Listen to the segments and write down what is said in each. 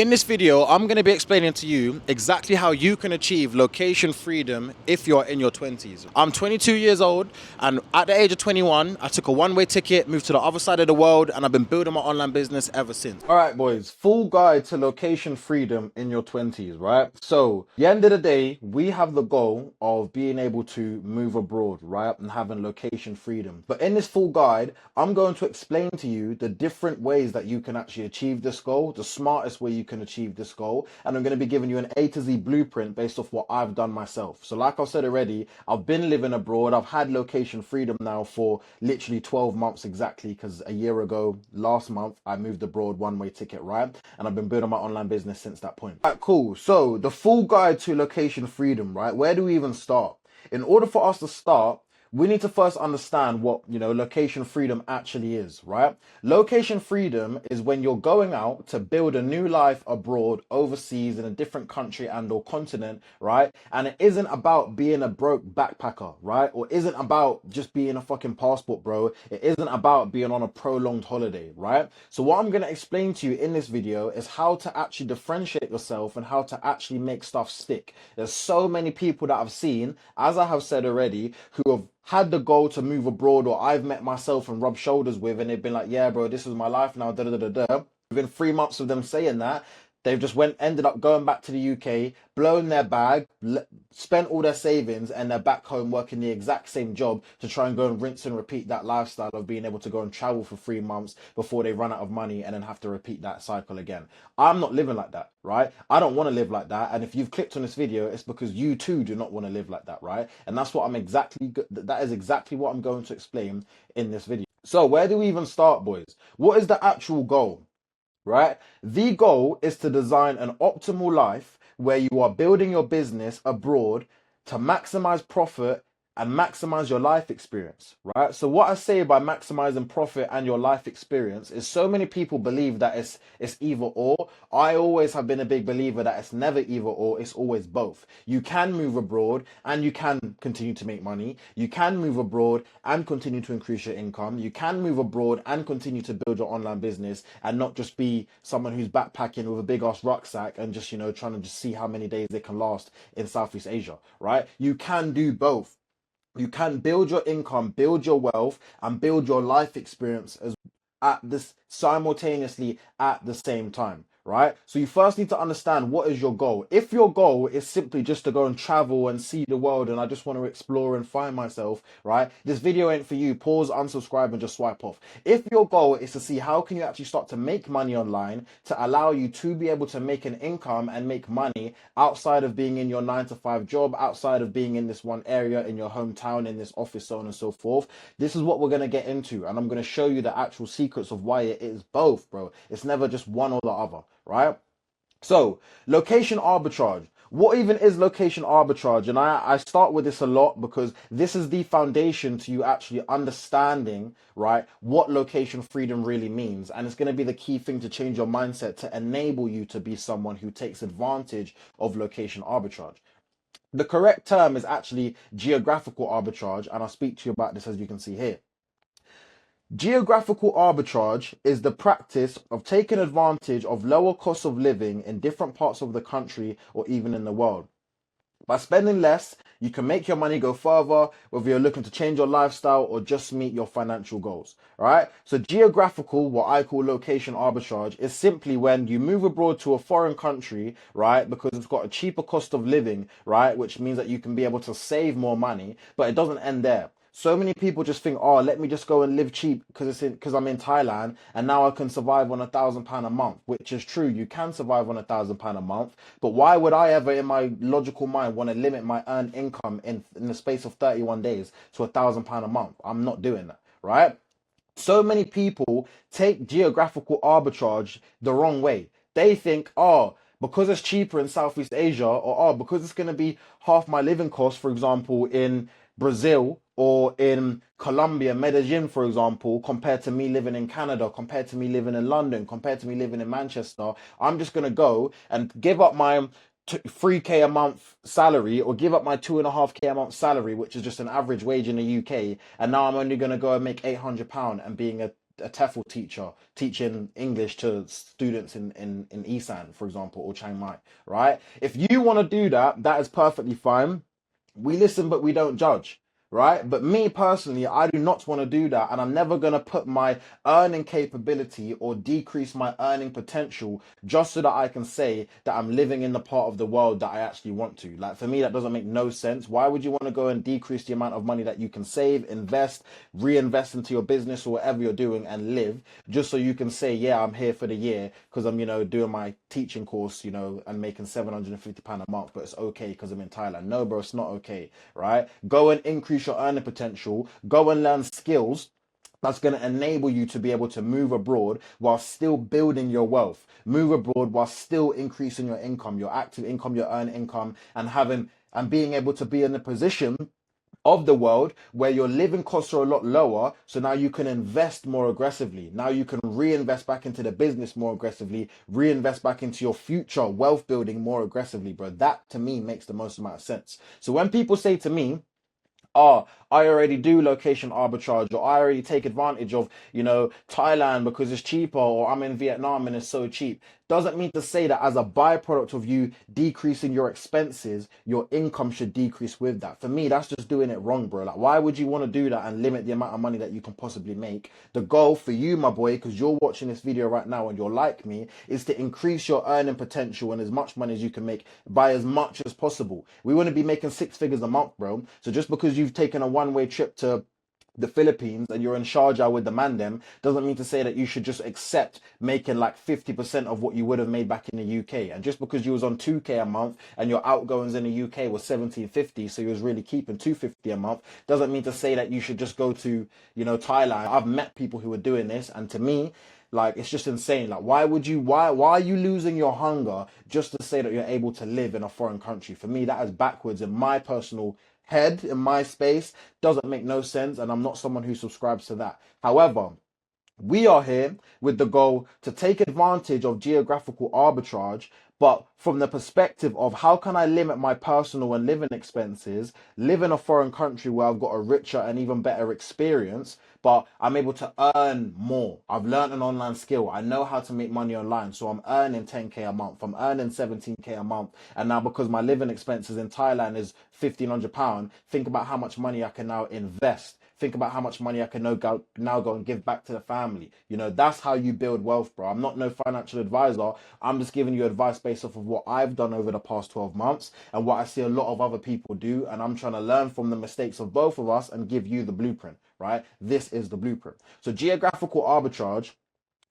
In this video, I'm going to be explaining to you exactly how you can achieve location freedom if you're in your 20s. I'm 22 years old, and at the age of 21, I took a one-way ticket, moved to the other side of the world, and I've been building my online business ever since. All right, boys, full guide to location freedom in your 20s, right? So, at the end of the day, we have the goal of being able to move abroad, right? And having location freedom. But in this full guide, I'm going to explain to you the different ways that you can actually achieve this goal, the smartest way you can achieve this goal, and I'm going to be giving you an A to Z blueprint based off what I've done myself. So like I've said already, I've been living abroad. I've had location freedom now for literally 12 months exactly, because a year ago, last month, I moved abroad, one-way ticket, right? And I've been building my online business since that point. Right, cool. So the full guide to location freedom, right? Where do we even start? In order for us to start, we need to first understand what, location freedom actually is, right? Location freedom is when you're going out to build a new life abroad, overseas, in a different country and or continent, right? And it isn't about being a broke backpacker, right? Or isn't about just being a fucking passport, bro. It isn't about being on a prolonged holiday, right? So what I'm going to explain to you in this video is how to actually differentiate yourself and how to actually make stuff stick. There's so many people that I've seen, as I have said already, who have had the goal to move abroad, or I've met myself and rubbed shoulders with, and they've been like, yeah, bro, this is my life now, da da da da. Within 3 months of them saying that, they've just ended up going back to the UK, blown their bag, spent all their savings, and they're back home working the exact same job to try and go and rinse and repeat that lifestyle of being able to go and travel for 3 months before they run out of money and then have to repeat that cycle again. I'm not living like that, right? I don't want to live like that. And if you've clicked on this video, it's because you too do not want to live like that, right? And that's what that is exactly what I'm going to explain in this video. So where do we even start, boys? What is the actual goal? Right? The goal is to design an optimal life where you are building your business abroad to maximize profit and maximize your life experience, right? So what I say by maximizing profit and your life experience is so many people believe that it's either or. I always have been a big believer that it's never either or, it's always both. You can move abroad and you can continue to make money. You can move abroad and continue to increase your income. You can move abroad and continue to build your online business and not just be someone who's backpacking with a big ass rucksack and just, trying to just see how many days they can last in Southeast Asia, right? You can do both. You can build your income, build your wealth, and build your life experience simultaneously at the same time, right? So you first need to understand, what is your goal. If your goal is simply just to go and travel and see the world and I just want to explore and find myself, right? This video ain't for you. Pause, unsubscribe, and just swipe off. If your goal is to see how can you actually start to make money online to allow you to be able to make an income and make money outside of being in your 9-to-5 job, outside of being in this one area, in your hometown, in this office, so on and so forth, this is what we're going to get into. And I'm going to show you the actual secrets of why it is both, bro. It's never just one or the other, right? So, location arbitrage. What even is location arbitrage? And I start with this a lot because this is the foundation to you actually understanding, right, what location freedom really means. And it's going to be the key thing to change your mindset to enable you to be someone who takes advantage of location arbitrage. The correct term is actually geographical arbitrage, and I'll speak to you about this as you can see here. Geographical arbitrage is the practice of taking advantage of lower costs of living in different parts of the country or even in the world. By spending less, you can make your money go further, whether you're looking to change your lifestyle or just meet your financial goals, right? So geographical, what I call location arbitrage, is simply when you move abroad to a foreign country, right? Because it's got a cheaper cost of living, right? Which means that you can be able to save more money, but it doesn't end there. So many people just think, oh, let me just go and live cheap because I'm in Thailand and now I can survive on £1,000 a month, which is true. You can survive on £1,000 a month, but why would I ever in my logical mind want to limit my earned income in the space of 31 days to £1,000 a month? I'm not doing that, right? So many people take geographical arbitrage the wrong way. They think, oh, because it's cheaper in Southeast Asia, or oh, because it's going to be half my living cost, for example, in Brazil or in Colombia, Medellin, for example, compared to me living in Canada, compared to me living in London, compared to me living in Manchester, I'm just going to go and give up my 3k a month salary or give up my 2.5k a month salary, which is just an average wage in the UK, and now I'm only going to go and make £800 and being a a TEFL teacher teaching English to students in Isan, for example, or Chiang Mai, right? If you want to do that, that is perfectly fine. We listen, but we don't judge, right? But me personally, I do not want to do that. And I'm never going to put my earning capability or decrease my earning potential just so that I can say that I'm living in the part of the world that I actually want to. Like, for me, that doesn't make no sense. Why would you want to go and decrease the amount of money that you can save, invest, reinvest into your business or whatever you're doing and live, just so you can say, yeah, I'm here for the year because I'm, doing my teaching course, and making £750 a month, but it's okay because I'm in Thailand. No, bro, it's not okay, right? Go and increase your earning potential. Go and learn skills that's going to enable you to be able to move abroad while still building your wealth. Move abroad while still increasing your income, your active income, your earned income, and being able to be in a position of the world where your living costs are a lot lower. So now you can invest more aggressively. Now you can reinvest back into the business more aggressively, reinvest back into your future wealth building more aggressively, bro. That to me makes the most amount of sense. So when people say to me, oh, I already do location arbitrage, or I already take advantage of, Thailand because it's cheaper, or I'm in Vietnam and it's so cheap, doesn't mean to say that as a byproduct of you decreasing your expenses, your income should decrease with that. For me, that's just doing it wrong, bro. Like, why would you want to do that and limit the amount of money that you can possibly make? The goal for you, my boy, because you're watching this video right now and you're like me, is to increase your earning potential and as much money as you can make by as much as possible. We want to be making 6 figures a month, bro. So just because you've taken a one-way trip to the Philippines and you're in Sharjah with the mandem doesn't mean to say that you should just accept making like 50% of what you would have made back in the UK. And just because you was on 2k a month and your outgoings in the UK was 1750, so you was really keeping 250 a month, doesn't mean to say that you should just go to, Thailand. I've met people who are doing this, and to me, like, it's just insane. Like, why are you losing your hunger just to say that you're able to live in a foreign country? For me, that is backwards in my personal head, in my space. Doesn't make no sense, and I'm not someone who subscribes to that. However, we are here with the goal to take advantage of geographical arbitrage, but from the perspective of how can I limit my personal and living expenses, live in a foreign country where I've got a richer and even better experience, but I'm able to earn more. I've learned an online skill. I know how to make money online. So I'm earning 10k a month. I'm earning 17k a month. And now because my living expenses in Thailand is £1,500, think about how much money I can now invest. Think about how much money I can now go and give back to the family. That's how you build wealth, bro. I'm not no financial advisor. I'm just giving you advice based off of what I've done over the past 12 months and what I see a lot of other people do. And I'm trying to learn from the mistakes of both of us and give you the blueprint, right? This is the blueprint. So geographical arbitrage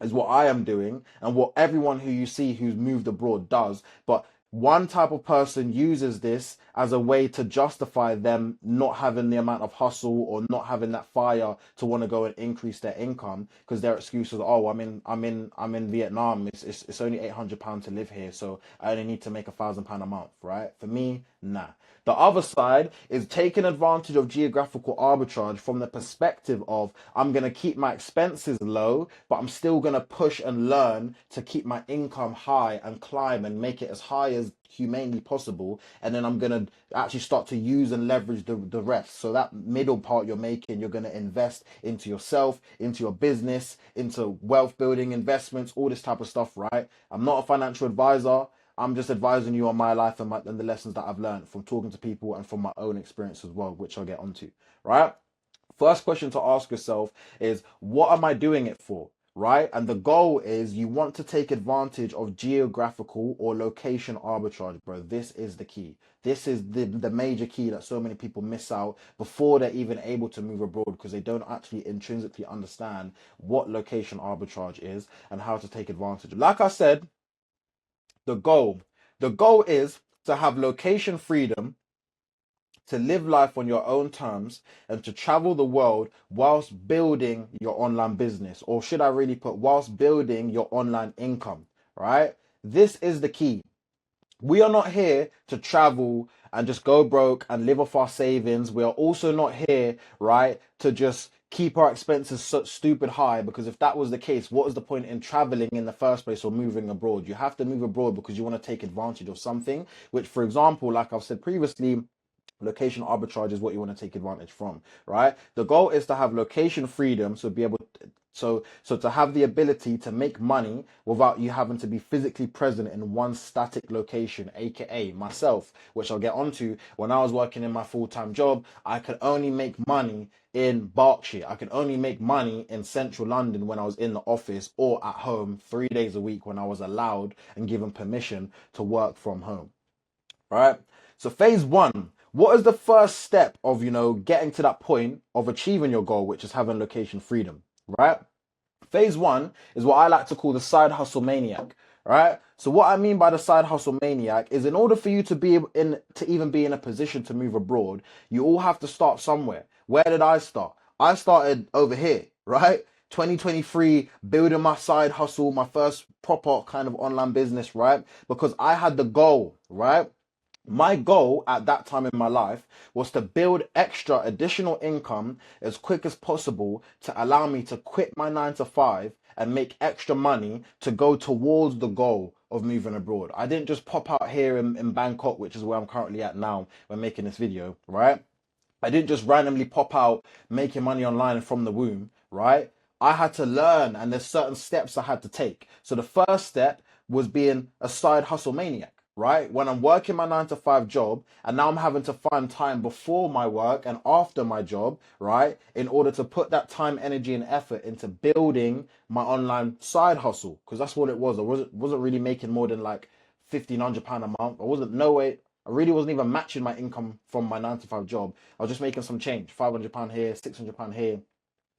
is what I am doing and what everyone who you see who's moved abroad does. But one type of person uses this as a way to justify them not having the amount of hustle or not having that fire to want to go and increase their income, because their excuses are, oh, I'm in Vietnam. It's only £800 to live here, so I only need to make £1,000 a month, right? For me, nah. The other side is taking advantage of geographical arbitrage from the perspective of I'm going to keep my expenses low, but I'm still going to push and learn to keep my income high and climb and make it as high as humanely possible. And then I'm going to actually start to use and leverage the rest. So that middle part you're making, you're going to invest into yourself, into your business, into wealth building investments, all this type of stuff, right? I'm not a financial advisor. I'm just advising you on my life and the lessons that I've learned from talking to people and from my own experience as well, which I'll get onto, right? First question to ask yourself is, what am I doing it for, right? And the goal is you want to take advantage of geographical or location arbitrage, bro. This is the key. This is the major key that so many people miss out before they're even able to move abroad, because they don't actually intrinsically understand what location arbitrage is and how to take advantage. Like I said, the goal is to have location freedom, to live life on your own terms, and to travel the world whilst building your online business, or should I really put whilst building your online income, right? This is the key. We are not here to travel and just go broke and live off our savings. We are also not here, right, to just keep our expenses so stupid high, because if that was the case, what is the point in traveling in the first place or moving abroad? You have to move abroad because you want to take advantage of something, which, for example, like I've said previously, location arbitrage is what you want to take advantage from, right? The goal is to have location freedom, so be able So to have the ability to make money without you having to be physically present in one static location, aka myself, which I'll get onto. When I was working in my full-time job, I could only make money in Berkshire. I could only make money in central London when I was in the office or at home 3 days a week when I was allowed and given permission to work from home. Right? So phase one, what is the first step of, getting to that point of achieving your goal, which is having location freedom, right? Phase one is what I like to call the side hustle maniac, right? So what I mean by the side hustle maniac is, in order for you to even be in a position to move abroad, you all have to start somewhere. Where did I start? I started over here, right? 2023, building my side hustle, my first proper kind of online business, right? Because I had the goal, right? My goal at that time in my life was to build extra additional income as quick as possible to allow me to quit my 9 to 5 and make extra money to go towards the goal of moving abroad. I didn't just pop out here in Bangkok, which is where I'm currently at now when making this video, right? I didn't just randomly pop out making money online from the womb, right? I had to learn, and there's certain steps I had to take. So the first step was being a side hustle maniac, right? When I'm working my 9 to 5 job and now I'm having to find time before my work and after my job, right? In order to put that time, energy and effort into building my online side hustle. Because that's what it was. I wasn't really making more than like £1,500 a month. I really wasn't even matching my income from my 9 to 5 job. I was just making some change, £500 here, £600 here,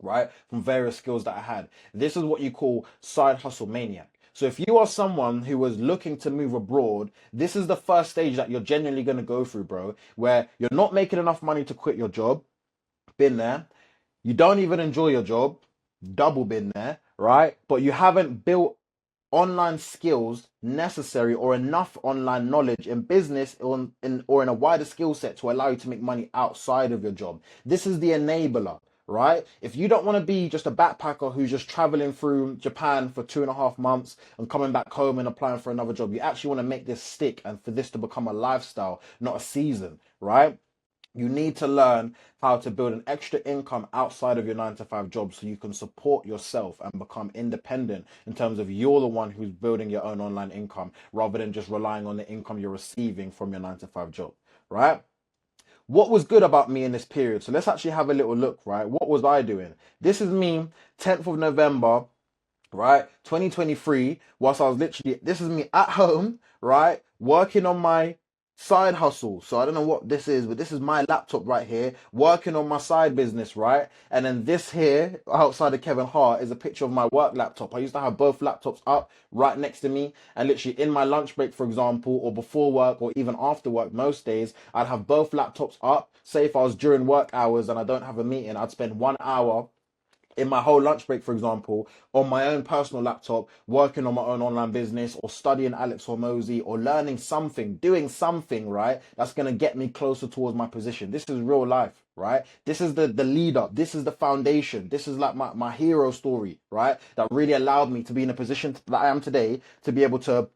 right? From various skills that I had. This is what you call side hustle maniac. So if you are someone who was looking to move abroad, this is the first stage that you're genuinely going to go through, bro, where you're not making enough money to quit your job. Been there. You don't even enjoy your job. Double been there, right? But you haven't built online skills necessary or enough online knowledge in business or in a wider skill set to allow you to make money outside of your job. This is the enabler. Right? If you don't want to be just a backpacker who's just traveling through Japan for 2.5 months and coming back home and applying for another job, you actually want to make this stick and for this to become a lifestyle, not a season, right? You need to learn how to build an extra income outside of your 9 to 5 job so you can support yourself and become independent in terms of you're the one who's building your own online income rather than just relying on the income you're receiving from your 9 to 5 job, right? What was good about me in this period? So let's actually have a little look, right? What was I doing? This is me, 10th of November, right? 2023, this is me at home, right? Working on my side hustle. So I don't know what this is, but this is my laptop right here, working on my side business, right? And then this here, outside of Kevin Hart, is a picture of my work laptop. I used to have both laptops up right next to me, and literally in my lunch break, for example, or before work, or even after work, most days, I'd have both laptops up. Say if I was during work hours and I don't have a meeting, I'd spend 1 hour in my whole lunch break, for example, on my own personal laptop, working on my own online business or studying Alex Hormozy or learning something, doing something, right? That's going to get me closer towards my position. This is real life, right? This is the lead up. This is the foundation. This is like my hero story, right? That really allowed me to be in a position that I am today to be able to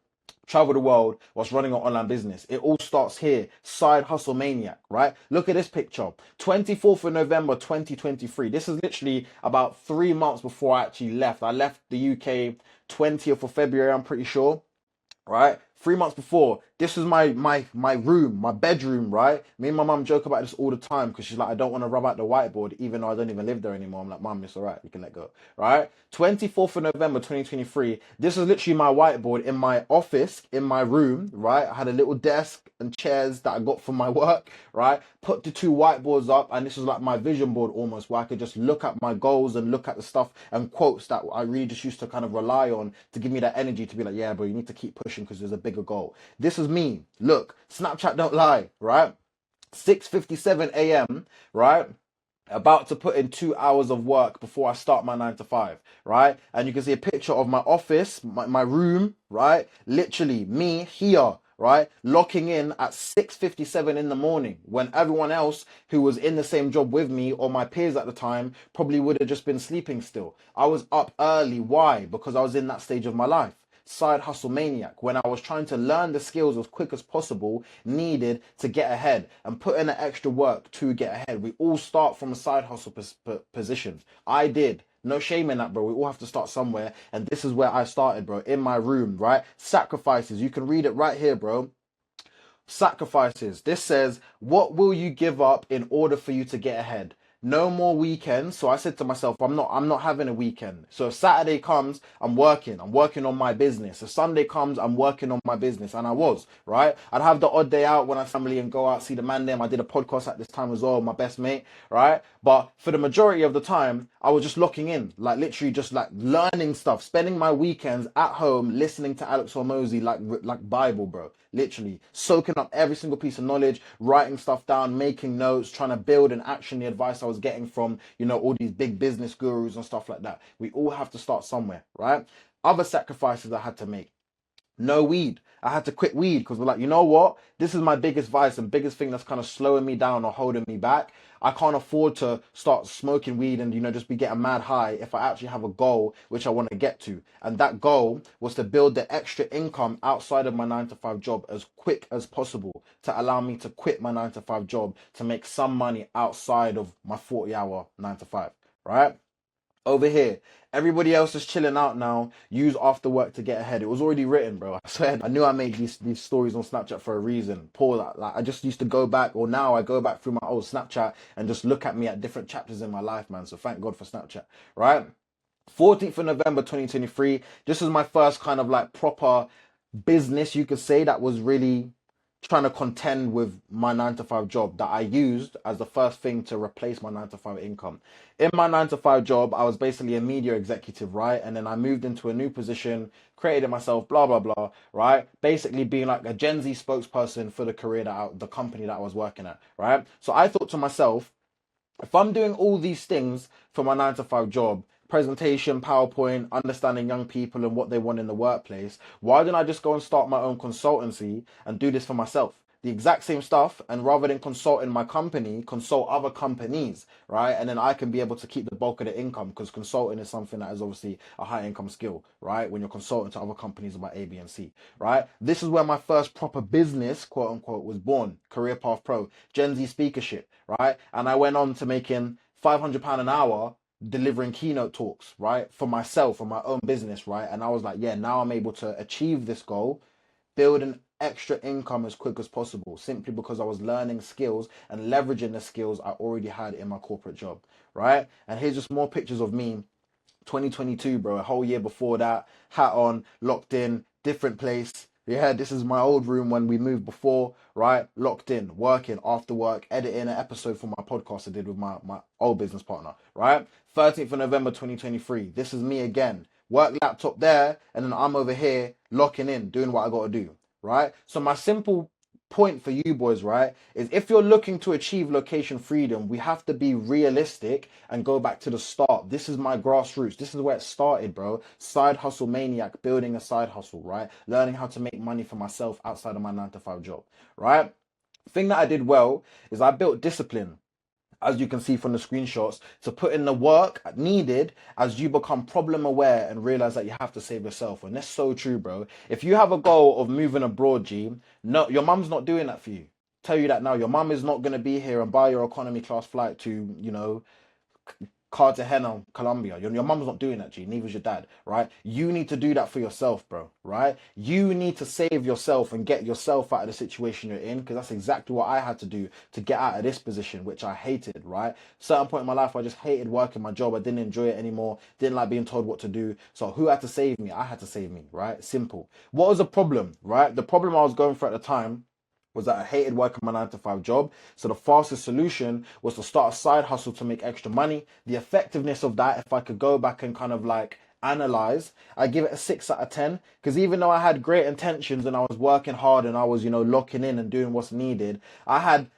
travel the world whilst running an online business. It all starts here. Side hustle maniac, right? Look at this picture. 24th of November 2023. This is literally about 3 months before I actually left. I left the UK 20th of February, I'm pretty sure, right? 3 months before. This was my room, my bedroom, right? Me and my mum joke about this all the time because she's like, I don't want to rub out the whiteboard, even though I don't even live there anymore. I'm like, Mum, it's all right. You can let go, right? 24th of November, 2023. This is literally my whiteboard in my office, in my room, right? I had a little desk and chairs that I got from my work, right? Put the 2 whiteboards up, and this was like my vision board almost, where I could just look at my goals and look at the stuff and quotes that I really just used to kind of rely on to give me that energy to be like, yeah, bro, you need to keep pushing because there's a bigger goal. This is me. Look, Snapchat don't lie, right? 6:57 a.m., right? About to put in 2 hours of work before I start my 9 to 5, right? And you can see a picture of my office, my room, right? Literally me here, right? Locking in at 6:57 in the morning when everyone else who was in the same job with me or my peers at the time probably would have just been sleeping still. I was up early. Why? Because I was in that stage of my life. Side hustle maniac, when I was trying to learn the skills as quick as possible needed to get ahead and put in the extra work to get ahead. We all start from a side hustle position. I did. No shame in that, bro. We all have to start somewhere. And this is where I started, bro. In my room, right? Sacrifices. You can read it right here, bro. Sacrifices. This says, what will you give up in order for you to get ahead? No more weekends. So I said to myself, I'm not having a weekend. So if Saturday comes, I'm working on my business. If Sunday comes, I'm working on my business. And I was, right? I'd have the odd day out when I family and go out, see the man them. I did a podcast at this time as well, my best mate, right? But for the majority of the time, I was just locking in, like literally just like learning stuff, spending my weekends at home, listening to Alex Hormozy like Bible, bro. Literally soaking up every single piece of knowledge, writing stuff down, making notes, trying to build and action the advice I was getting from, all these big business gurus and stuff like that. We all have to start somewhere, right? Other sacrifices I had to make. No weed. I had to quit weed because we're like, you know what? This is my biggest vice and biggest thing that's kind of slowing me down or holding me back. I can't afford to start smoking weed and, just be getting mad high if I actually have a goal which I want to get to. And that goal was to build the extra income outside of my 9-to-5 job as quick as possible to allow me to quit my 9-to-5 job to make some money outside of my 40-hour 9-to-5, right? Over here, everybody else is chilling out now. Use after work to get ahead. It was already written, bro. I swear. I knew I made these stories on Snapchat for a reason. Paul, like I just used to go back, or now I go back through my old Snapchat and just look at me at different chapters in my life, man. So thank God for Snapchat, right? 14th of November 2023. This is my first kind of like proper business, you could say, that was really trying to contend with my 9-to-5 job that I used as the first thing to replace my 9-to-5 income. In my 9-to-5 job, I was basically a media executive, right? And then I moved into a new position, created it myself, blah, blah, blah, right? Basically being like a Gen Z spokesperson for the career the company that I was working at, right? So I thought to myself, if I'm doing all these things for my 9-to-5 job, presentation, PowerPoint, understanding young people and what they want in the workplace, why don't I just go and start my own consultancy and do this for myself? The exact same stuff, and rather than consulting my company, consult other companies, right? And then I can be able to keep the bulk of the income, because consulting is something that is obviously a high income skill, right? When you're consulting to other companies about A, B, and C, right? This is where my first proper business, quote unquote, was born. Career Path Pro, Gen Z speakership, right? And I went on to making £500 an hour delivering keynote talks, right, for myself, for my own business, right? And I was like, yeah, now I'm able to achieve this goal, build an extra income as quick as possible, simply because I was learning skills and leveraging the skills I already had in my corporate job, right? And here's just more pictures of me 2022, bro, a whole year before that, hat on, locked in, different place. Yeah, this is my old room when we moved before, right? Locked in, working, after work, editing an episode for my podcast I did with my old business partner, right? 13th of November 2023. This is me again. Work laptop there, and then I'm over here locking in, doing what I got to do, right? So my simple point for you boys, right, is if you're looking to achieve location freedom, we have to be realistic and go back to the start. This is my grassroots. This is where it started, bro. Side hustle maniac, building a side hustle, right? Learning how to make money for myself outside of my 9-to-5 job, right? The thing that I did well is I built discipline, as you can see from the screenshots, to put in the work needed as you become problem aware and realize that you have to save yourself. And that's so true, bro. If you have a goal of moving abroad, G, no, your mum's not doing that for you. Tell you that now. Your mum is not going to be here and buy your economy class flight to, Cartagena, Colombia. Your mum's not doing that, G. Neither's your dad, right? You need to do that for yourself, bro, right? You need to save yourself and get yourself out of the situation you're in, because that's exactly what I had to do to get out of this position, which I hated, right? Certain point in my life, I just hated working my job. I didn't enjoy it anymore. Didn't like being told what to do. So who had to save me? I had to save me, right? Simple. What was the problem, right? The problem I was going through at the time was that I hated working my 9-to-5 job. So the fastest solution was to start a side hustle to make extra money. The effectiveness of that, if I could go back and kind of like analyze, I give it a 6 out of 10. Because even though I had great intentions and I was working hard and I was, locking in and doing what's needed, I had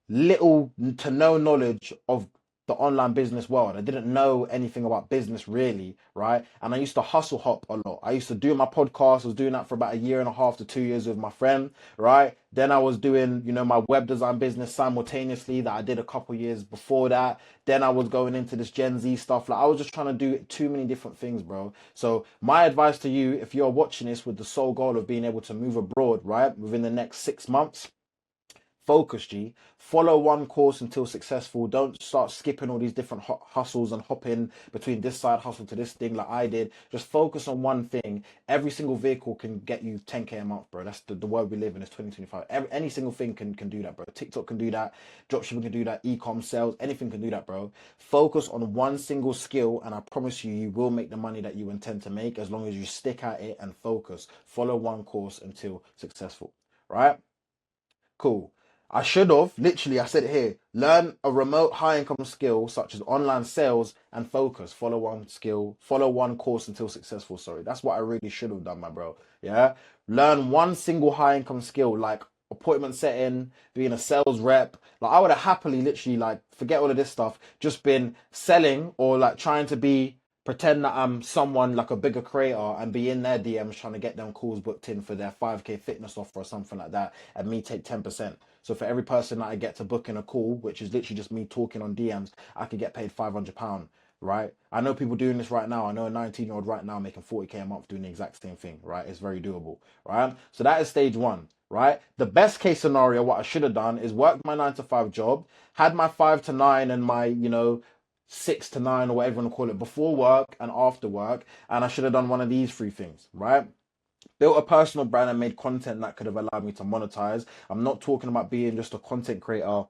little to no knowledge of the online business world. I didn't know anything about business really, right? And I used to hustle hop a lot. I used to do my podcast. I was doing that for about 1.5 to 2 years with my friend, right? Then I was doing, my web design business simultaneously that I did a couple years before that. Then I was going into this Gen Z stuff. Like I was just trying to do too many different things, bro. So my advice to you, if you're watching this with the sole goal of being able to move abroad, right, within the next 6 months, Focus, G. Follow one course until successful. Don't start skipping all these different hustles and hopping between this side hustle to this thing like I did. Just focus on one thing. Every single vehicle can get you 10K a month, bro. That's the world we live in. It's 2025. Any single thing can do that, bro. TikTok can do that. Dropshipping can do that. E-com sales, anything can do that, bro. Focus on one single skill, and I promise you, you will make the money that you intend to make as long as you stick at it and focus. Follow one course until successful, right? Cool. I should have, literally, I said it here, learn a remote high income skill such as online sales and focus. Follow one skill, follow one course until successful. Sorry, that's what I really should have done, my bro. Yeah. Learn one single high income skill like appointment setting, being a sales rep. Like I would have happily literally like forget all of this stuff, just been selling or like trying to be pretend that I'm someone like a bigger creator and be in their DMs trying to get them calls booked in for their 5K fitness offer or something like that, and me take 10%. So for every person that I get to book in a call, which is literally just me talking on DMs, I could get paid £500, right? I know people doing this right now. I know a 19-year-old right now making 40K a month doing the exact same thing, right? It's very doable, right? So that is stage one, right? The best case scenario, what I should have done is worked my 9 to 5 job, had my 5 to 9 and my, 6 to 9 or whatever you want to call it before work and after work, and I should have done one of these three things, right? Built a personal brand and made content that could have allowed me to monetize. I'm not talking about being just a content creator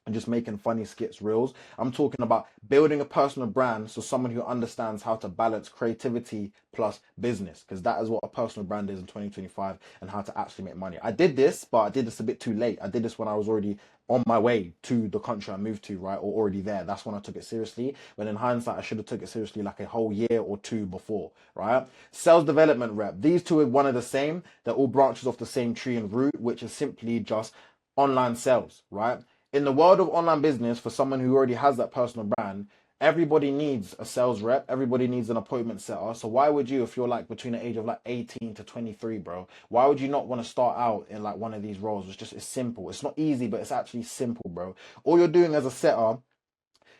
and just making funny skits, reels. I'm talking about building a personal brand, so someone who understands how to balance creativity plus business, because that is what a personal brand is in 2025, and how to actually make money. I did this, but I did this a bit too late. I did this when I was already on my way to the country I moved to, right, or already there. That's when I took it seriously. When in hindsight, I should have took it seriously like a whole year or two before, right? Sales development rep. These two are one of the same. They're all branches off the same tree and root, which is simply just online sales, right? In the world of online business, for someone who already has that personal brand, everybody needs a sales rep. Everybody needs an appointment setter. So why would you, if you're like between the age of like 18 to 23, bro, why would you not want to start out in like one of these roles? It's simple. It's not easy, but it's actually simple, bro. All you're doing as a setter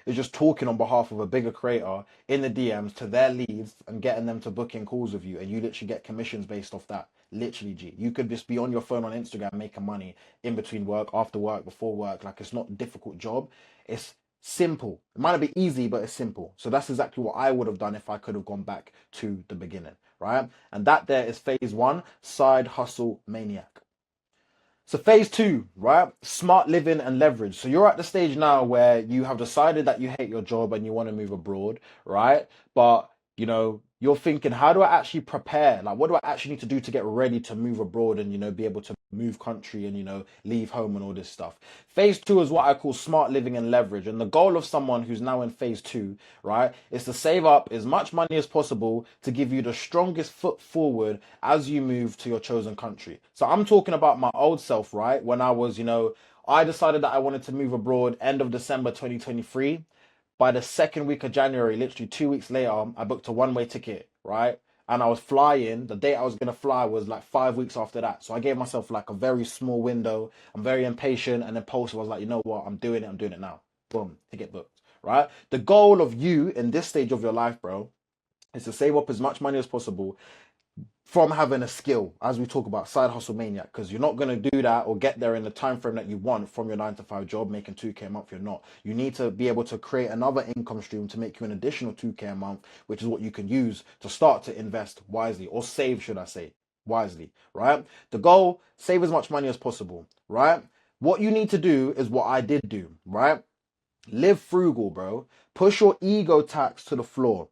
is just talking on behalf of a bigger creator in the DMs to their leads and getting them to book in calls with you, and you literally get commissions based off that. Literally, G. You could just be on your phone on Instagram making money in between work, after work, before work. Like, it's not a difficult job. It's simple. It might not be easy, but it's simple. So that's exactly what I would have done if I could have gone back to the beginning, right? And that there is phase one, side hustle maniac. So phase two, right? Smart living and leverage. So you're at the stage now where you have decided that you hate your job and you want to move abroad, right? But, you're thinking, how do I actually prepare? Like, what do I actually need to do to get ready to move abroad and, be able to move country and, leave home and all this stuff? Phase two is what I call smart living and leverage. And the goal of someone who's now in phase two, right, is to save up as much money as possible to give you the strongest foot forward as you move to your chosen country. So I'm talking about my old self, right? When I was, I decided that I wanted to move abroad end of December 2023. By the second week of January, literally 2 weeks later, I booked a one-way ticket, right? And I was flying. The date I was going to fly was like 5 weeks after that. So I gave myself like a very small window. I'm very impatient and impulsive. I was like, you know what? I'm doing it now. Boom, ticket booked, right? The goal of you in this stage of your life, bro, is to save up as much money as possible from having a skill, as we talk about side hustle maniac, because you're not going to do that or get there in the time frame that you want from your 9 to 5 job making 2K a month. You're not. You need to be able to create another income stream to make you an additional 2K a month, which is what you can use to start to invest wisely, or save, should I say, wisely, right? The goal, save as much money as possible, right? What you need to do is what I did do, right? Live frugal, bro. Push your ego tax to the floor.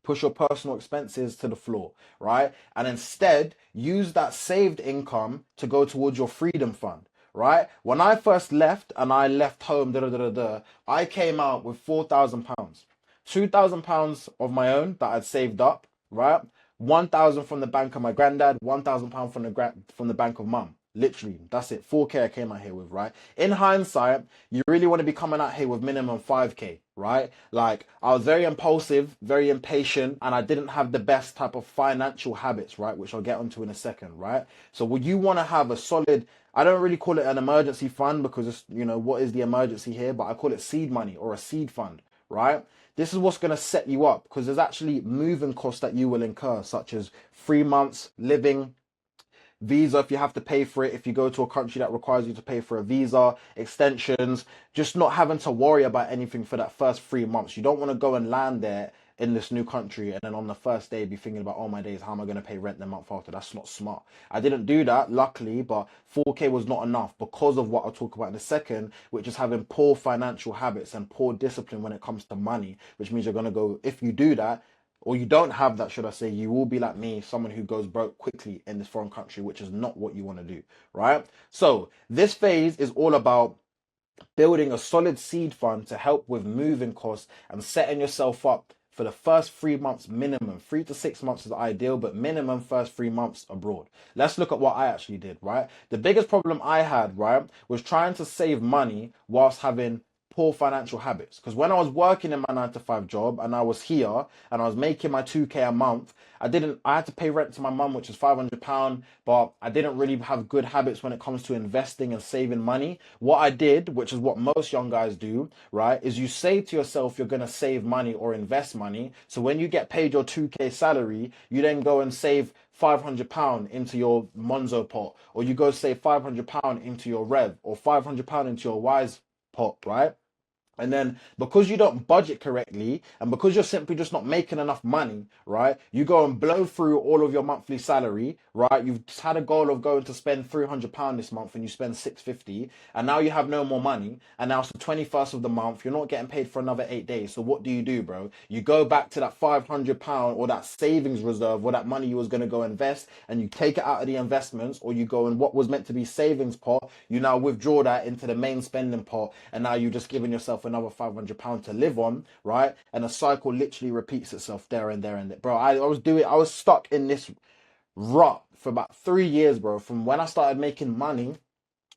Push your personal expenses to the floor, right? And instead, use that saved income to go towards your freedom fund, right? When I first left and I left home, I came out with £4,000, £2,000 of my own that I'd saved up, right? 1,000 from the bank of my granddad, £1,000 from the bank of mum. Literally, that's it. 4K I came out here with, right? In hindsight, you really want to be coming out here with minimum 5K, right? Like, I was very impulsive, very impatient, and I didn't have the best type of financial habits, right? Which I'll get onto in a second, right? So would you want to have a solid, I don't really call it an emergency fund because it's, what is the emergency here? But I call it seed money or a seed fund, right? This is what's going to set you up, because there's actually moving costs that you will incur, such as 3 months living, visa if you have to pay for it, if you go to a country that requires you to pay for a visa, extensions, just not having to worry about anything for that first 3 months. You don't want to go and land there in this new country and then on the first day be thinking about, oh my days, how am I going to pay rent the month after? That's not smart. I didn't do that, luckily, but 4K was not enough because of what I'll talk about in a second, which is having poor financial habits and poor discipline when it comes to money, which means you're going to go, if you do that, or you don't have that, should I say, you will be like me, someone who goes broke quickly in this foreign country, which is not what you want to do, right? So this phase is all about building a solid seed fund to help with moving costs and setting yourself up for the first 3 months minimum. 3 to 6 months is ideal, but minimum first 3 months abroad. Let's look at what I actually did, right? The biggest problem I had, right, was trying to save money whilst having poor financial habits. Because when I was working in my 9 to 5 job and I was here and I was making my 2K a month, I had to pay rent to my mum, which is £500, but I didn't really have good habits when it comes to investing and saving money. What I did, which is what most young guys do, right, is you say to yourself you're going to save money or invest money. So when you get paid your 2K salary, you then go and save £500 into your Monzo pot, or you go save £500 into your Rev, or £500 into your Wise pot, right? And then because you don't budget correctly and because you're simply just not making enough money, right, you go and blow through all of your monthly salary, right? You've just had a goal of going to spend £300 this month and you spend £650, and now you have no more money. And now it's the 21st of the month, you're not getting paid for another 8 days. So what do, bro? You go back to that £500 or that savings reserve or that money you was going to go invest, and you take it out of the investments, or you go in what was meant to be savings pot, you now withdraw that into the main spending pot, and now you're just giving yourself another £500 to live on, right? And the cycle literally repeats itself there and there and there. Bro, I was stuck in this rut for about 3 years, bro. From when I started making money,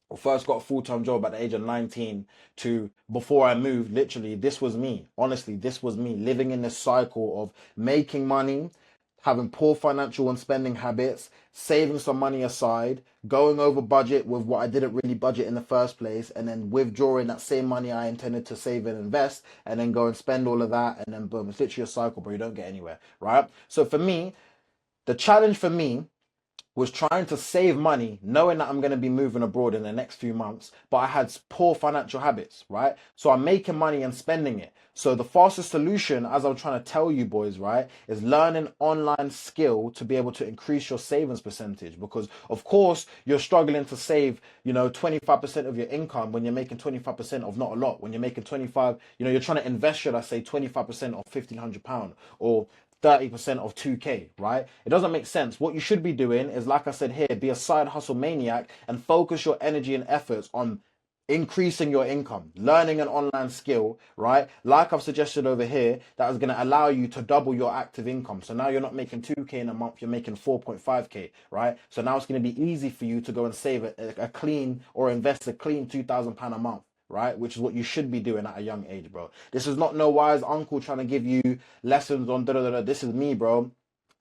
or first got a full-time job at the age of 19 to before I moved, literally, this was me. Honestly, this was me living in this cycle of making money, having poor financial and spending habits, saving some money aside, going over budget with what I didn't really budget in the first place, and then withdrawing that same money I intended to save and invest, and then go and spend all of that, and then boom, it's literally a cycle, bro. You don't get anywhere, right? So for me, the challenge for me was trying to save money, knowing that I'm going to be moving abroad in the next few months, but I had poor financial habits, right? So I'm making money and spending it. So the fastest solution, as I'm trying to tell you boys, right, is learn an online skill to be able to increase your savings percentage. Because of course you're struggling to save, 25% of your income when you're making 25% of not a lot. When you're making 25, you're trying to invest, should I say, 25% of £1,500 or 30% of 2K, right? It doesn't make sense. What you should be doing is, like I said here, be a side hustle maniac and focus your energy and efforts on increasing your income, learning an online skill, right? Like I've suggested over here, that is going to allow you to double your active income. So now you're not making 2K in a month, you're making 4.5K, right? So now it's going to be easy for you to go and save a clean or invest a clean £2,000 a month, right? Which is what you should be doing at a young age, bro. This is not no wise uncle trying to give you lessons on da-da-da-da. This is me, bro.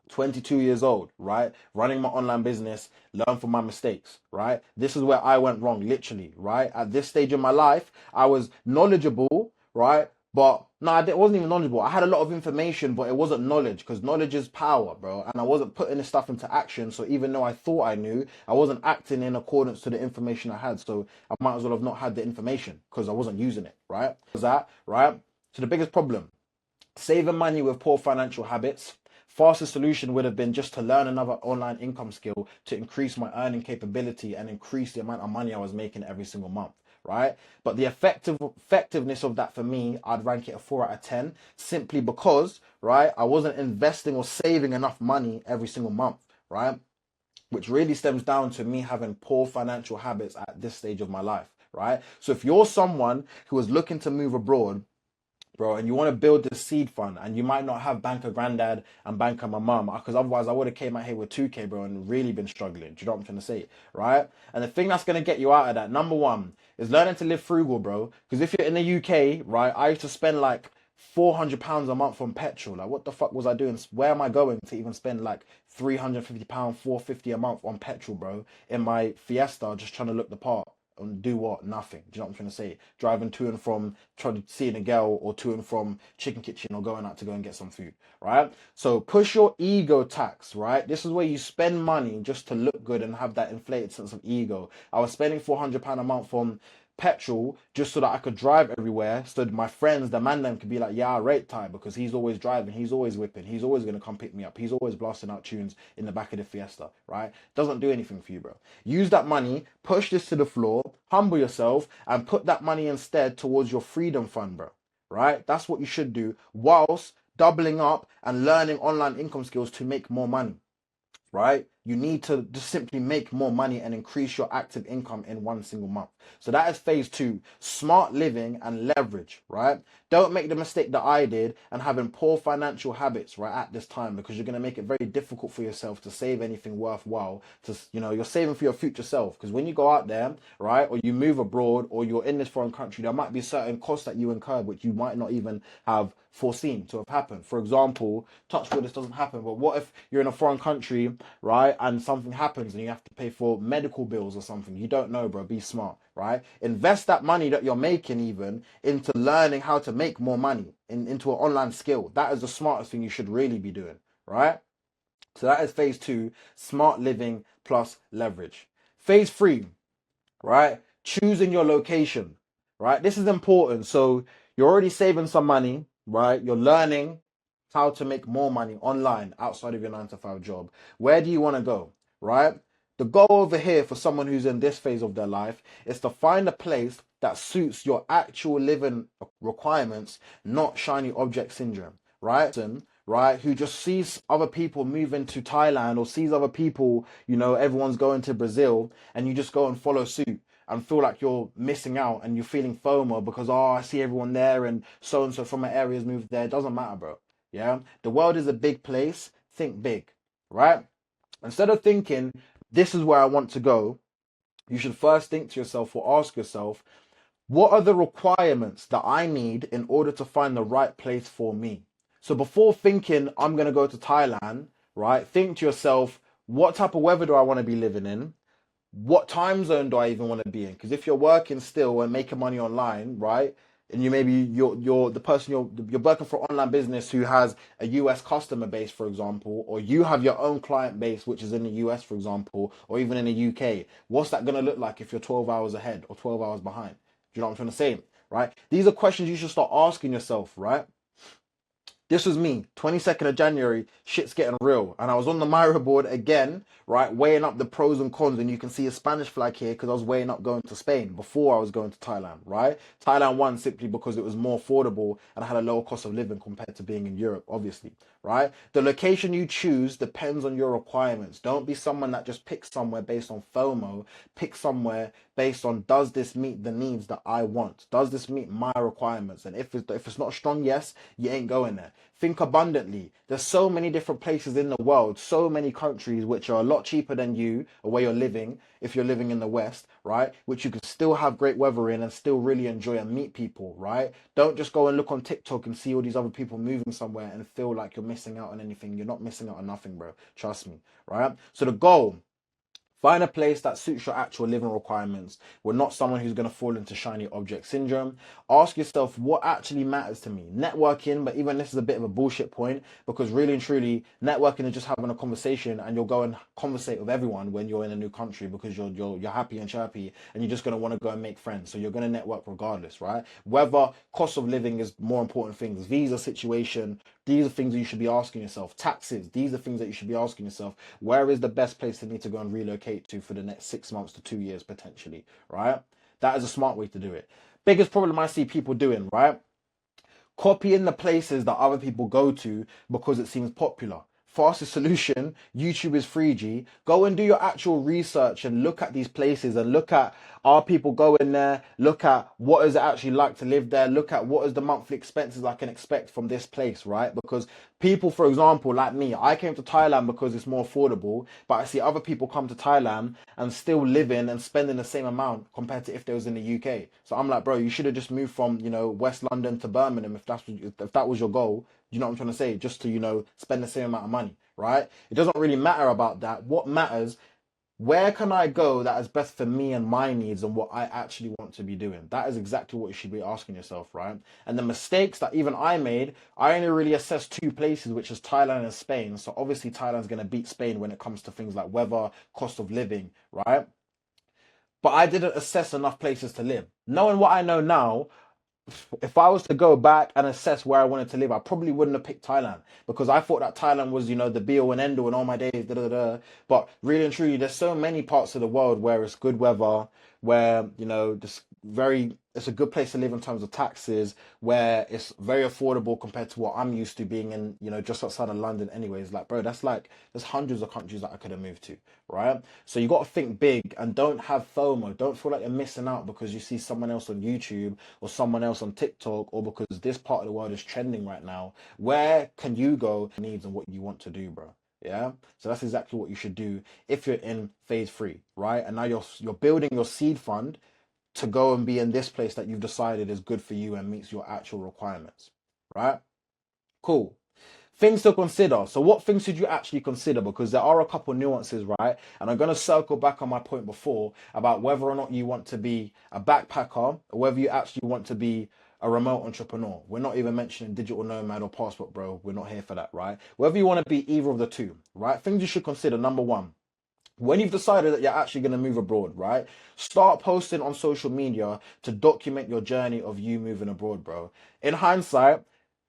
22 years old, right? Running my online business, learn from my mistakes, right? This is where I went wrong, literally, right? At this stage in my life, I was knowledgeable, right? But no, I wasn't even knowledgeable. I had a lot of information, but it wasn't knowledge, because knowledge is power, bro. And I wasn't putting this stuff into action. So even though I thought I knew, I wasn't acting in accordance to the information I had. So I might as well have not had the information because I wasn't using it, right? Was that, right? So the biggest problem, saving money with poor financial habits. Fastest solution would have been just to learn another online income skill to increase my earning capability and increase the amount of money I was making every single month, right? But the effectiveness of that for me, I'd rank it a 4 out of 10, simply because, right, I wasn't investing or saving enough money every single month, right? Which really stems down to me having poor financial habits at this stage of my life, right? So if you're someone who is looking to move abroad, bro, and you want to build this seed fund, and you might not have banker granddad and banker my mum, because otherwise I would have came out here with 2K, bro, and really been struggling. Do you know what I'm trying to say, right? And the thing that's going to get you out of that, number one, is learning to live frugal, bro. Because if you're in the UK, right, I used to spend like £400 a month on petrol. Like, what the fuck was I doing? Where am I going to even spend like £350, £450 a month on petrol, bro, in my Fiesta, just trying to look the part? and do what? Nothing. Do you know what I'm trying to say? Driving to and from, trying to seeing a girl, or to and from Chicken Kitchen, or going out to go and get some food, right? So push your ego tax, right? This is where you spend money just to look good and have that inflated sense of ego. I was spending £400 a month on petrol just so that I could drive everywhere, so that my friends, the man them, could be like, yeah, I rate Ty because he's always driving, he's always whipping, he's always going to come pick me up, he's always blasting out tunes in the back of the Fiesta, right? Doesn't do anything for you, bro. Use that money, push this to the floor, humble yourself, and put that money instead towards your freedom fund, bro, right? That's what you should do, whilst doubling up and learning online income skills to make more money, right? You need to just simply make more money and increase your active income in one single month. So that is phase 2, smart living and leverage, right? Don't make the mistake that I did and having poor financial habits, right, at this time, because you're going to make it very difficult for yourself to save anything worthwhile. To, you're saving for your future self, because when you go out there, right, or you move abroad, or you're in this foreign country, there might be certain costs that you incur which you might not even have foreseen to have happened. For example, touch wood, this doesn't happen, but what if you're in a foreign country, right, and something happens and you have to pay for medical bills or something? You don't know, bro. Be smart, right? Invest that money that you're making even into learning how to make more money into an online skill. That is the smartest thing you should really be doing, right? So that is phase 2, smart living plus leverage. Phase 3, right? Choosing your location, right? This is important. So you're already saving some money, right? You're learning how to make more money online outside of your 9 to 5 job. Where do you want to go, right? The goal over here for someone who's in this phase of their life is to find a place that suits your actual living requirements, not shiny object syndrome, right? Right, who just sees other people moving to Thailand, or sees other people, everyone's going to Brazil, and you just go and follow suit and feel like you're missing out, and you're feeling FOMO because, I see everyone there and so from my area's moved there. It doesn't matter, bro. Yeah, the world is a big place. Think big, right? Instead of thinking, this is where I want to go, you should first think to yourself, or ask yourself, what are the requirements that I need in order to find the right place for me? So before thinking, I'm going to go to Thailand, right, think to yourself, what type of weather do I want to be living in? What time zone do I even want to be in? Because if you're working still and making money online, right, and you're the person, you're working for an online business who has a US customer base, for example, or you have your own client base which is in the US, for example, or even in the UK, what's that going to look like if you're 12 hours ahead or 12 hours behind? Do you know what I'm trying to say, right? These are questions you should start asking yourself, right? This was me, 22nd of January, shit's getting real. And I was on the Miro board again, right, weighing up the pros and cons. And you can see a Spanish flag here because I was weighing up going to Spain before I was going to Thailand, right? Thailand won simply because it was more affordable and I had a lower cost of living compared to being in Europe, obviously, right? The location you choose depends on your requirements. Don't be someone that just picks somewhere based on FOMO. Pick somewhere based on, does this meet the needs that I want? Does this meet my requirements? And if it's not a strong yes, you ain't going there. Think abundantly. There's so many different places in the world, so many countries which are a lot cheaper than you, or where you're living, if you're living in the West, right? Which you can still have great weather in and still really enjoy and meet people, right? Don't just go and look on TikTok and see all these other people moving somewhere and feel like you're missing out on anything. You're not missing out on nothing, bro. Trust me, right? So the goal, find a place that suits your actual living requirements. We're not someone who's going to fall into shiny object syndrome. Ask yourself what actually matters to me. Networking, but even this is a bit of a bullshit point, because really and truly, networking is just having a conversation, and you'll go and conversate with everyone when you're in a new country because you're happy and chirpy, and you're just going to want to go and make friends. So you're going to network regardless, right? Whether cost of living is more important things, visa situation, these are things that you should be asking yourself. Taxes, these are things that you should be asking yourself. Where is the best place for me to go and relocate to for the next 6 months to 2 years potentially, right? That is a smart way to do it. Biggest problem I see people doing, right? Copying the places that other people go to because it seems popular. Fastest solution, YouTube is 3G. Go and do your actual research and look at these places and look at, are people going there? Look at what is it actually like to live there? Look at what is the monthly expenses I can expect from this place, right? Because people, for example, like me, I came to Thailand because it's more affordable, but I see other people come to Thailand and still living and spending the same amount compared to if they was in the UK. So I'm like, bro, you should have just moved from, West London to Birmingham if that was your goal. You know what I'm trying to say? Just to, spend the same amount of money, right? It doesn't really matter about that. What matters, where can I go that is best for me and my needs and what I actually want to be doing? That is exactly what you should be asking yourself, right? And the mistakes that even I made, I only really assessed two places, which is Thailand and Spain. So obviously Thailand's going to beat Spain when it comes to things like weather, cost of living, right? But I didn't assess enough places to live. Knowing what I know now, if I was to go back and assess where I wanted to live, I probably wouldn't have picked Thailand because I thought that Thailand was, the be all and end all in all my days. Da, da, da. But really and truly, there's so many parts of the world where it's good weather, where, just it's a good place to live in terms of taxes, where it's very affordable compared to what I'm used to being in, just outside of London anyways. Like, bro, there's hundreds of countries that I could have moved to, right? So you got to think big and don't have FOMO. Don't feel like you're missing out because you see someone else on YouTube or someone else on TikTok or because this part of the world is trending right now. Where can you go needs and what you want to do, bro? Yeah. So that's exactly what you should do if you're in phase 3, right? And now you're building your seed fund to go and be in this place that you've decided is good for you and meets your actual requirements, right? Cool. Things to consider. So what things should you actually consider? Because there are a couple nuances, right? And I'm going to circle back on my point before about whether or not you want to be a backpacker or whether you actually want to be a remote entrepreneur. We're not even mentioning digital nomad or passport, bro. We're not here for that, right? Whether you want to be either of the two, right? Things you should consider. Number one, when you've decided that you're actually going to move abroad, right? Start posting on social media to document your journey of you moving abroad, bro. In hindsight,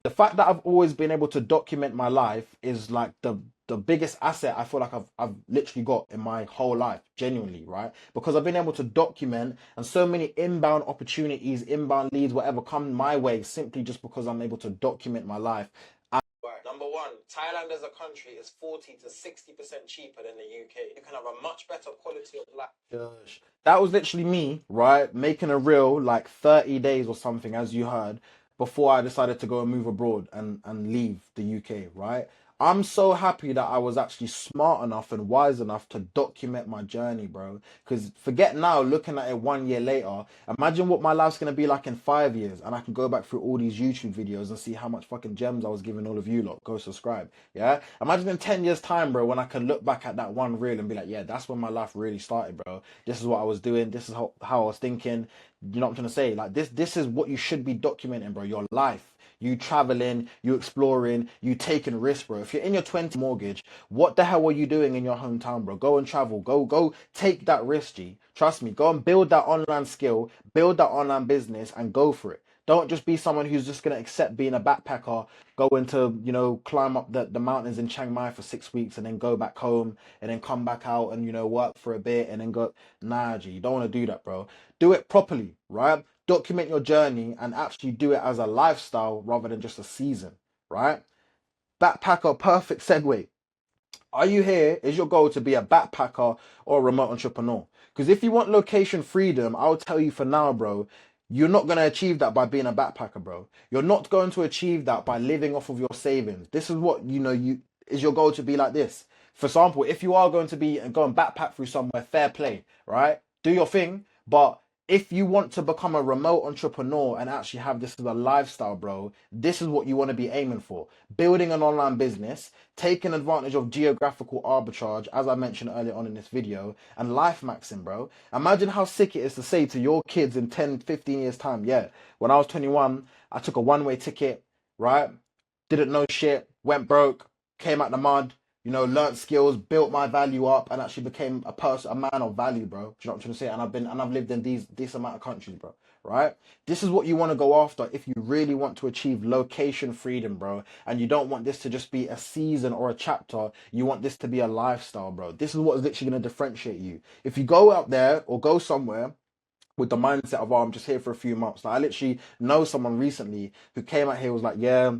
the fact that I've always been able to document my life is like the biggest asset I feel like I've literally got in my whole life, genuinely, right? Because I've been able to document and so many inbound opportunities, inbound leads, whatever come my way simply just because I'm able to document my life. Number one, Thailand as a country is 40 to 60% cheaper than the UK. You can have a much better quality of life. Gosh. That was literally me, right? Making a reel like 30 days or something, as you heard, before I decided to go and move abroad and leave the UK, right? I'm so happy that I was actually smart enough and wise enough to document my journey, bro. Because forget now, looking at it 1 year later, imagine what my life's going to be like in 5 years. And I can go back through all these YouTube videos and see how much fucking gems I was giving all of you lot. Go subscribe, yeah? Imagine in 10 years time, bro, when I can look back at that one reel and be like, yeah, that's when my life really started, bro. This is what I was doing. This is how I was thinking. You know what I'm trying to say? Like, this is what you should be documenting, bro. Your life. You traveling, you exploring, you taking risks, bro. If you're in your 20s mortgage, what the hell are you doing in your hometown, bro? Go and travel. Go take that risk, G. Trust me. Go and build that online skill, build that online business and go for it. Don't just be someone who's just going to accept being a backpacker, go into, climb up the mountains in Chiang Mai for 6 weeks and then go back home and then come back out and, work for a bit and then go. Nah, G, you don't want to do that, bro. Do it properly, right? Document your journey and actually do it as a lifestyle rather than just a season, right? Backpacker, perfect segue. Are you here? Is your goal to be a backpacker or a remote entrepreneur? Because if you want location freedom, I'll tell you for now, bro, you're not going to achieve that by being a backpacker, bro. You're not going to achieve that by living off of your savings. This is what, you is your goal to be like this. For example, if you are going to be and go and backpack through somewhere, fair play, right? Do your thing, but if you want to become a remote entrepreneur and actually have this as a lifestyle, bro, this is what you want to be aiming for. Building an online business, taking advantage of geographical arbitrage, as I mentioned earlier on in this video, and life maxing, bro. Imagine how sick it is to say to your kids in 10, 15 years time, yeah, when I was 21, I took a one-way ticket, right? Didn't know shit, went broke, came out the mud, learnt skills, built my value up, and actually became a man of value, bro. Do you know what I'm trying to say? And I've lived in this amount of countries, bro. Right? This is what you want to go after if you really want to achieve location freedom, bro. And you don't want this to just be a season or a chapter. You want this to be a lifestyle, bro. This is what is literally going to differentiate you. If you go out there or go somewhere with the mindset of, oh, I'm just here for a few months. Like, I literally know someone recently who came out here was like, yeah,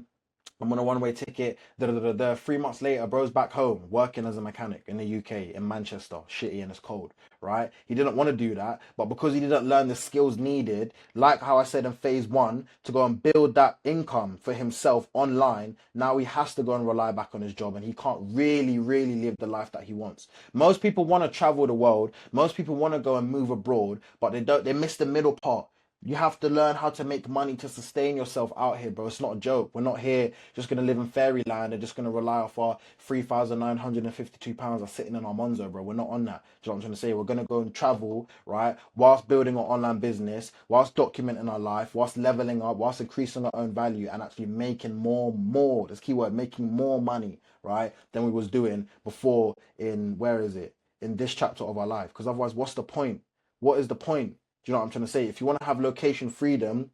I'm on a one-way ticket. 3 months later, bro's back home working as a mechanic in the UK, in Manchester, shitty and it's cold, right? He didn't want to do that, but because he didn't learn the skills needed, like how I said in phase 1, to go and build that income for himself online, now he has to go and rely back on his job and he can't really live the life that he wants. Most people want to travel the world. Most people want to go and move abroad, but they miss the middle part. You have to learn how to make money to sustain yourself out here, bro. It's not a joke. We're not here just gonna live in fairyland and just gonna rely off our £3,952 that's sitting in our Monzo, bro. We're not on that. Do you know what I'm trying to say? We're gonna go and travel, right? Whilst building our online business, whilst documenting our life, whilst leveling up, whilst increasing our own value and actually making more. That's keyword, making more money, right? Than we was doing before in where is it? In this chapter of our life. Because otherwise, what's the point? What is the point? Do you know what I'm trying to say? If you want to have location freedom,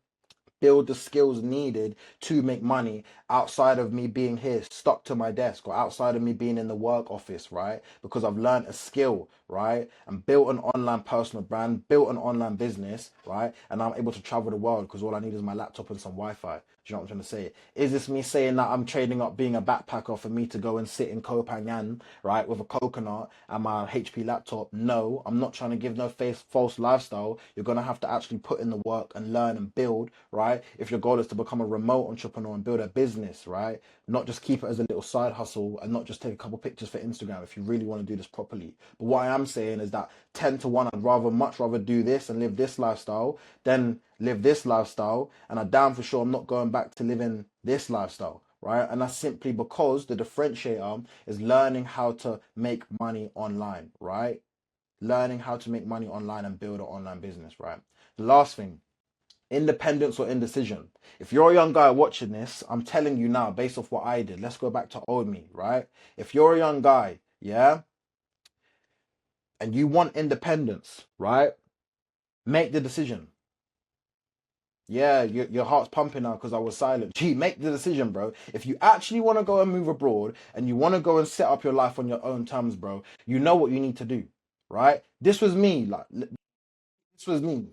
build the skills needed to make money outside of me being here stuck to my desk or outside of me being in the work office, right? Because I've learned a skill, right? And built an online personal brand, built an online business, right? And I'm able to travel the world because all I need is my laptop and some Wi-Fi. Do you know what I'm trying to say? Is this me saying that I'm trading up being a backpacker for me to go and sit in Koh Phangan, right, with a coconut and my HP laptop? No, I'm not trying to give no false lifestyle. You're going to have to actually put in the work and learn and build, right? If your goal is to become a remote entrepreneur and build a business, right? Not just keep it as a little side hustle and not just take a couple pictures for Instagram if you really want to do this properly. But what I am saying is that 10 to 1, I'd much rather do this and live this lifestyle than live this lifestyle, and I'm down for sure I'm not going back to living this lifestyle, right? And that's simply because the differentiator is learning how to make money online, right? Learning how to make money online and build an online business, right? The last thing, independence or indecision. If you're a young guy watching this, I'm telling you now, based off what I did, let's go back to old me, right? If you're a young guy, yeah, and you want independence, right? Make the decision. Yeah, your heart's pumping now because I was silent. Gee, make the decision, bro. If you actually want to go and move abroad and you want to go and set up your life on your own terms, bro, you know what you need to do, right? This was me, like, this was me.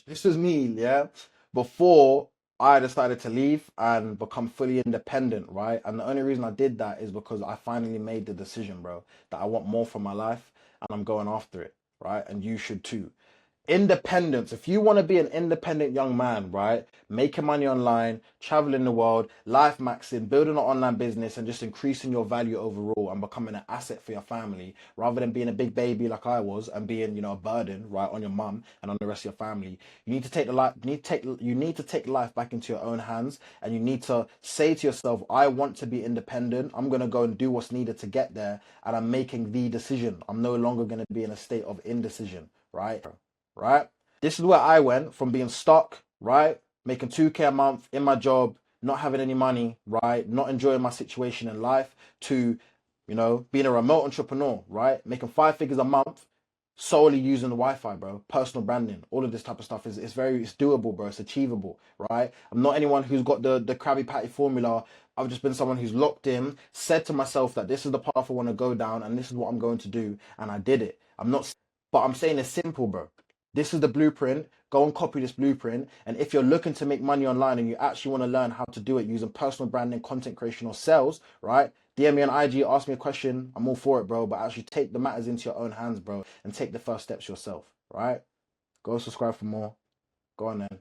This was me, yeah, before I decided to leave and become fully independent, right? And the only reason I did that is because I finally made the decision, bro, that I want more from my life and I'm going after it, right? And you should too. Independence. If you want to be an independent young man, right, making money online, traveling the world, life maxing, building an online business, and just increasing your value overall and becoming an asset for your family, rather than being a big baby like I was and being, a burden, right, on your mum and on the rest of your family. You need to take the life. You need to take life back into your own hands, and you need to say to yourself, "I want to be independent. I'm gonna go and do what's needed to get there, and I'm making the decision. I'm no longer gonna be in a state of indecision." Right? This is where I went from being stuck, right? Making 2K a month in my job, not having any money, right? Not enjoying my situation in life, to, being a remote entrepreneur, right? Making 5 figures a month solely using the Wi-Fi, bro. Personal branding, all of this type of stuff is it's doable, bro. It's achievable, right? I'm not anyone who's got the Krabby Patty formula. I've just been someone who's locked in, said to myself that this is the path I want to go down and this is what I'm going to do, and I did it. But I'm saying it's simple, bro. This is the blueprint. Go and copy this blueprint. And if you're looking to make money online and you actually want to learn how to do it using personal branding, content creation, or sales, right? DM me on IG, ask me a question. I'm all for it, bro. But actually take the matters into your own hands, bro, and take the first steps yourself, right? Go subscribe for more. Go on then.